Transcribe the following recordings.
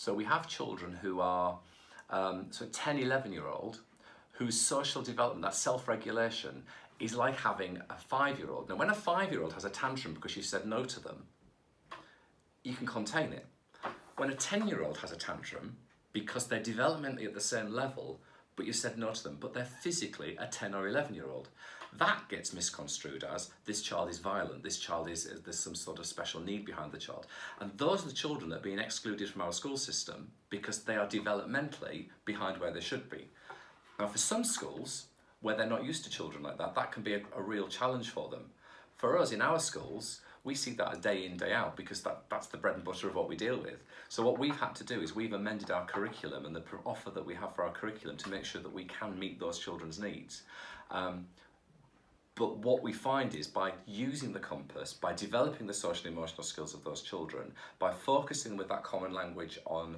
So we have children who are, so 10, 11-year-old, whose social development, that self-regulation, is like having a 5-year-old. Now, when a 5-year-old has a tantrum because you said no to them, you can contain it. When a 10-year-old has a tantrum because they're developmentally at the same level, but you said no to them, but they're physically a 10 or 11-year-old, that gets misconstrued as this child is violent, this child there's some sort of special need behind the child. And those are the children that are being excluded from our school system because they are developmentally behind where they should be. Now, for some schools where they're not used to children like that, that can be a real challenge for them. For us in our schools, we see that day in, day out, because that's the bread and butter of what we deal with. So what we've had to do is we've amended our curriculum and the offer that we have for our curriculum to make sure that we can meet those children's needs. But what we find is by using the compass, by developing the social and emotional skills of those children, by focusing with that common language on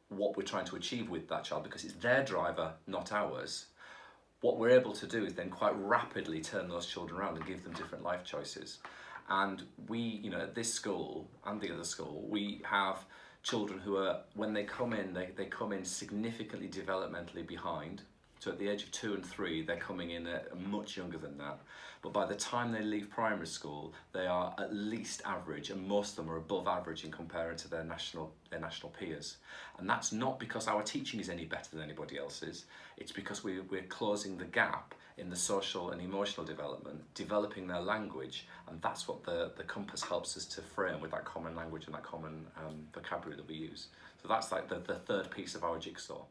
what we're trying to achieve with that child, because it's their driver, not ours, what we're able to do is then quite rapidly turn those children around and give them different life choices. And we, at this school and the other school, we have children who are, when they come in, they come in significantly developmentally behind. So at the age of 2 and 3, they're coming in much younger than that. But by the time they leave primary school, they are at least average, and most of them are above average in comparing to their national peers. And that's not because our teaching is any better than anybody else's. It's because we're closing the gap in the social and emotional development, developing their language, and that's what the compass helps us to frame with that common language and that common vocabulary that we use. So that's like the third piece of our jigsaw.